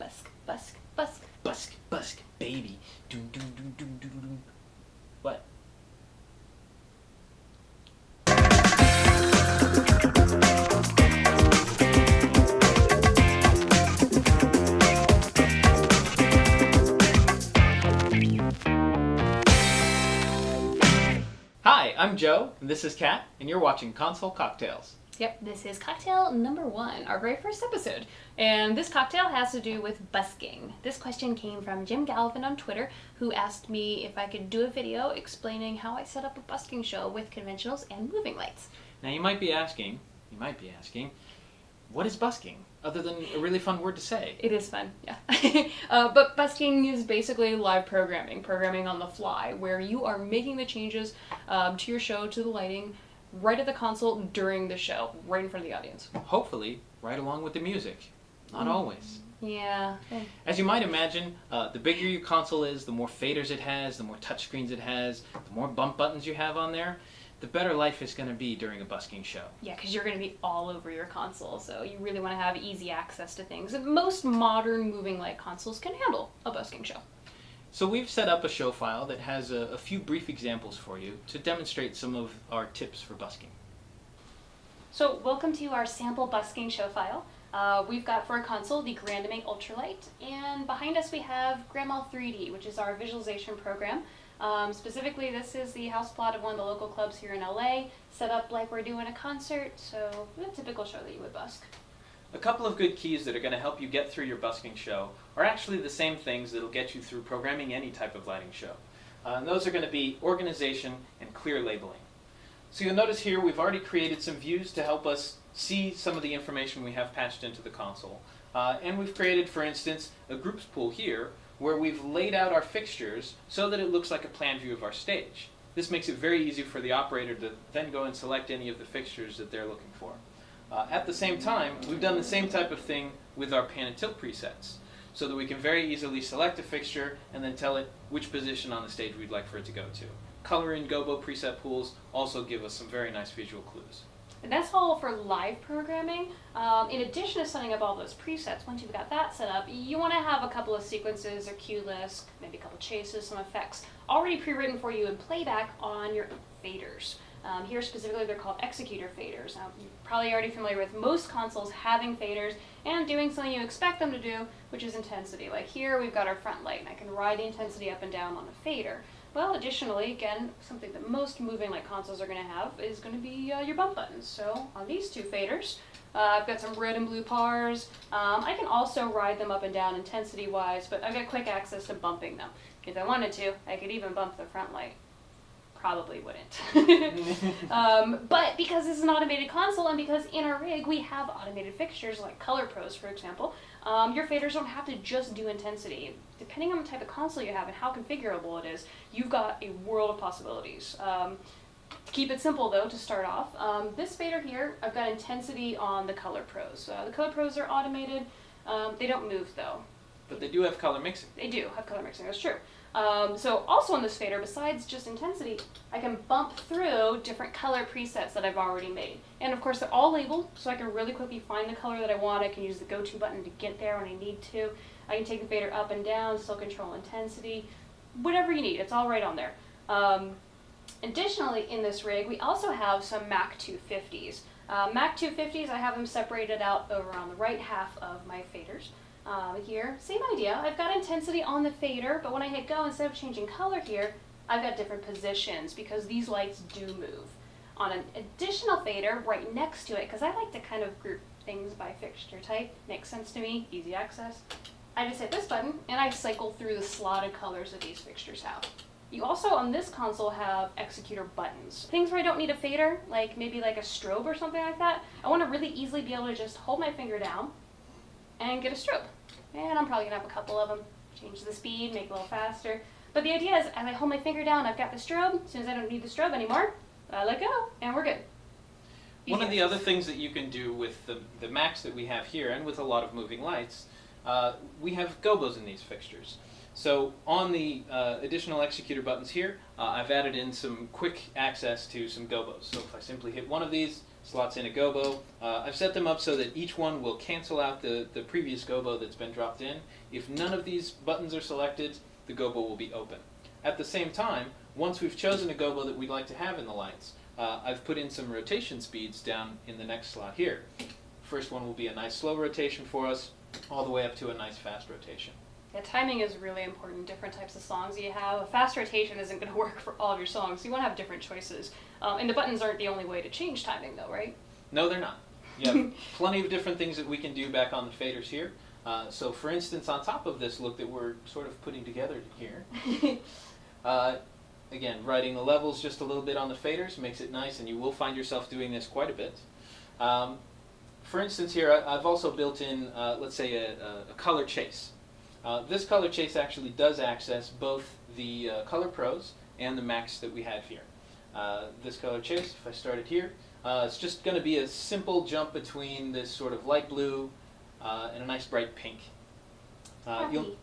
Busk, busk, busk. Busk, busk, baby. Doom, doom, doom, doom, doom, doom. What? Hi, I'm Joe, and this is Kat, and you're watching Console Cocktails. Yep, this is cocktail number 1, our very first episode. And this cocktail has to do with busking. This question came from Jim Galvin on Twitter, who asked me if I could do a video explaining how I set up a busking show with conventionals and moving lights. Now you might be asking, what is busking? Other than a really fun word to say. It is fun, yeah. But busking is basically live programming on the fly, where you are making the changes to your show, to the lighting, right at the console during the show, right in front of the audience. Hopefully, right along with the music. Not always. Yeah. As you might imagine, the bigger your console is, the more faders it has, the more touchscreens it has, the more bump buttons you have on there, the better life is going to be during a busking show. Yeah, because you're going to be all over your console, so you really want to have easy access to things. And most modern moving light consoles can handle a busking show. So we've set up a show file that has a few brief examples for you to demonstrate some of our tips for busking. So welcome to our sample busking show file. We've got for a console the Grandimate Ultralight, and behind us we have Grandma 3D, which is our visualization program. Specifically, this is the house plot of one of the local clubs here in LA, set up like we're doing a concert, so a typical show that you would busk. A couple of good keys that are going to help you get through your busking show are actually the same things that will get you through programming any type of lighting show. And those are going to be organization and clear labeling. So you'll notice here we've already created some views to help us see some of the information we have patched into the console. And we've created, for instance, a groups pool here where we've laid out our fixtures so that it looks like a plan view of our stage. This makes it very easy for the operator to then go and select any of the fixtures that they're looking for. At the same time, we've done the same type of thing with our pan and tilt presets, so that we can very easily select a fixture and then tell it which position on the stage we'd like for it to go to. Color and gobo preset pools also give us some very nice visual clues. And that's all for live programming. In addition to setting up all those presets, once you've got that set up, you want to have a couple of sequences or cue lists, maybe a couple chases, some effects, already pre-written for you in playback on your faders. Here specifically they're called executor faders. You're probably already familiar with most consoles having faders and doing something you expect them to do, which is intensity. Like here we've got our front light and I can ride the intensity up and down on a fader. Well, additionally, again, something that most moving light consoles are going to have is going to be your bump buttons. So on these two faders, I've got some red and blue pars. I can also ride them up and down intensity-wise, but I've got quick access to bumping them. If I wanted to, I could even bump the front light. Probably wouldn't. But because this is an automated console and because in our rig we have automated fixtures like Color Pros, for example, your faders don't have to just do intensity. Depending on the type of console you have and how configurable it is, you've got a world of possibilities. To keep it simple though, to start off, this fader here, I've got intensity on the Color Pros. The Color Pros are automated. They don't move though. But they do have color mixing. They do have color mixing, that's true. So also on this fader, besides just intensity, I can bump through different color presets that I've already made. And of course they're all labeled, so I can really quickly find the color that I want. I can use the go-to button to get there when I need to. I can take the fader up and down, still control intensity, whatever you need, it's all right on there. Additionally, in this rig, we also have some Mac 250s. Mac 250s, I have them separated out over on the right half of my faders. Here, same idea. I've got intensity on the fader, but when I hit go, instead of changing color here, I've got different positions because these lights do move. On an additional fader right next to it, because I like to kind of group things by fixture type, makes sense to me, easy access, I just hit this button and I cycle through the slotted colors that these fixtures have. You also, on this console, have executor buttons. Things where I don't need a fader, like maybe like a strobe or something like that, I want to really easily be able to just hold my finger down and get a strobe. And I'm probably going to have a couple of them. Change the speed, make it a little faster. But the idea is, as I hold my finger down, I've got the strobe. As soon as I don't need the strobe anymore, I let go, and we're good. One of the other things that you can do with the Macs that we have here, and with a lot of moving lights, we have gobos in these fixtures. So on the additional executor buttons here, I've added in some quick access to some gobos. So if I simply hit one of these, slots in a gobo. I've set them up so that each one will cancel out the previous gobo that's been dropped in. If none of these buttons are selected, the gobo will be open. At the same time, once we've chosen a gobo that we'd like to have in the lights, I've put in some rotation speeds down in the next slot here. First one will be a nice slow rotation for us, all the way up to a nice fast rotation. Yeah, timing is really important. Different types of songs you have. A fast rotation isn't going to work for all of your songs. You want to have different choices. And the buttons aren't the only way to change timing, though, right? No, they're not. You have plenty of different things that we can do back on the faders here. So, for instance, on top of this look that we're sort of putting together here, again, writing the levels just a little bit on the faders makes it nice, and you will find yourself doing this quite a bit. For instance, here I've also built in, let's say, a color chase. This color chase actually does access both the color pros and the max that we have here. This color chase, if I start it here, it's just going to be a simple jump between this sort of light blue and a nice bright pink.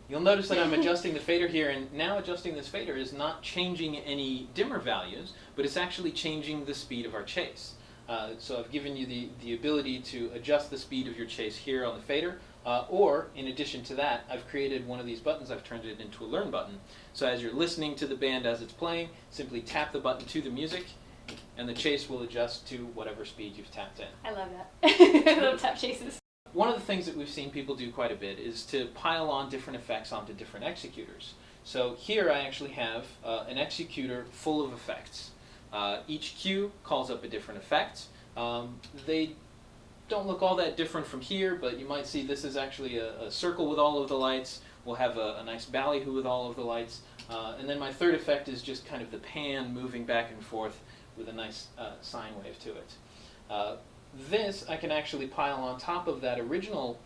You'll notice that I'm adjusting the fader here, and now adjusting this fader is not changing any dimmer values, but it's actually changing the speed of our chase. So I've given you the ability to adjust the speed of your chase here on the fader, or in addition to that, I've created one of these buttons. I've turned it into a learn button. So as you're listening to the band as it's playing, simply tap the button to the music, and the chase will adjust to whatever speed you've tapped in. I love that. I love tap chases. One of the things that we've seen people do quite a bit is to pile on different effects onto different executors. So here I actually have an executor full of effects. Each cue calls up a different effect. They don't look all that different from here, but you might see this is actually a circle with all of the lights. We'll have a nice ballyhoo with all of the lights. And then my third effect is just kind of the pan moving back and forth with a nice sine wave to it. This I can actually pile on top of that original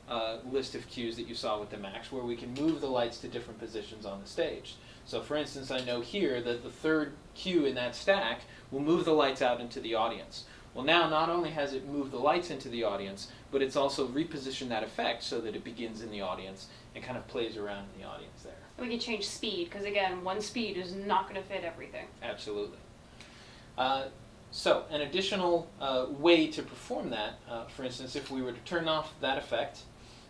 list of cues that you saw with the max, where we can move the lights to different positions on the stage. So for instance, I know here that the third cue in that stack will move the lights out into the audience. Well, now not only has it moved the lights into the audience, but it's also repositioned that effect so that it begins in the audience and kind of plays around in the audience there. We can change speed, because again, one speed is not going to fit everything. Absolutely. So an additional way to perform that, for instance, if we were to turn off that effect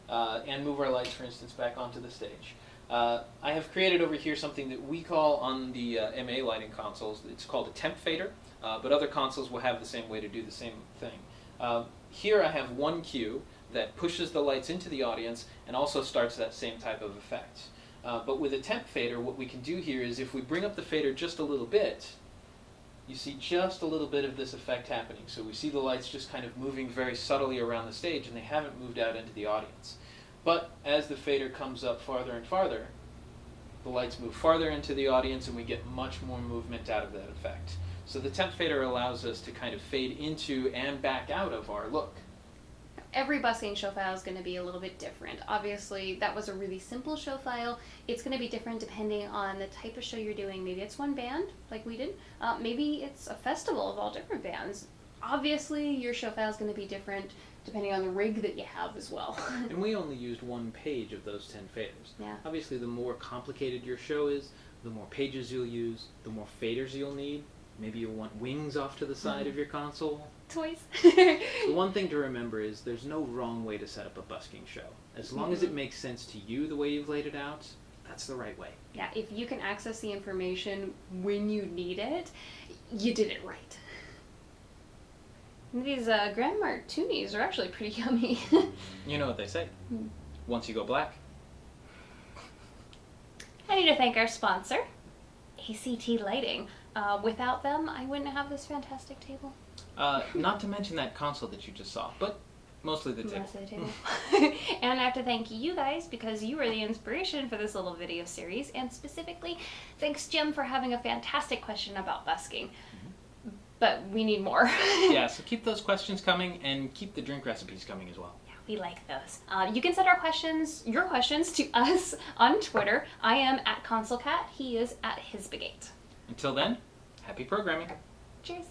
and move our lights, for instance, back onto the stage, I have created over here something that we call on the MA lighting consoles, it's called a temp fader, but other consoles will have the same way to do the same thing. Here I have one cue that pushes the lights into the audience and also starts that same type of effect. But with a temp fader, what we can do here is if we bring up the fader just a little bit, you see just a little bit of this effect happening. So we see the lights just kind of moving very subtly around the stage, and they haven't moved out into the audience. But as the fader comes up farther and farther, the lights move farther into the audience, and we get much more movement out of that effect. So the temp fader allows us to kind of fade into and back out of our look. Every busking show file is going to be a little bit different. Obviously, that was a really simple show file. It's going to be different depending on the type of show you're doing. Maybe it's one band, like we did. Maybe it's a festival of all different bands. Obviously, your show file is going to be different depending on the rig that you have as well. And we only used one page of those 10 faders. Yeah. Obviously, the more complicated your show is, the more pages you'll use, the more faders you'll need. Maybe you'll want wings off to the side of your console. Toys. The one thing to remember is there's no wrong way to set up a busking show. As long as it makes sense to you the way you've laid it out, that's the right way. Yeah, if you can access the information when you need it, you did it right. These Grand Martinis are actually pretty yummy. You know what they say. Once you go black. I need to thank our sponsor, ACT Lighting. Without them, I wouldn't have this fantastic table. Not to mention that console that you just saw, but mostly the table. Mostly the table. And I have to thank you guys because you were the inspiration for this little video series, and specifically, thanks Jim for having a fantastic question about busking. But we need more. Yeah, so keep those questions coming and keep the drink recipes coming as well. Yeah, we like those. You can send your questions to us on Twitter. I am @ConsoleCat. He is @HisBigate. Until then, happy programming. Cheers.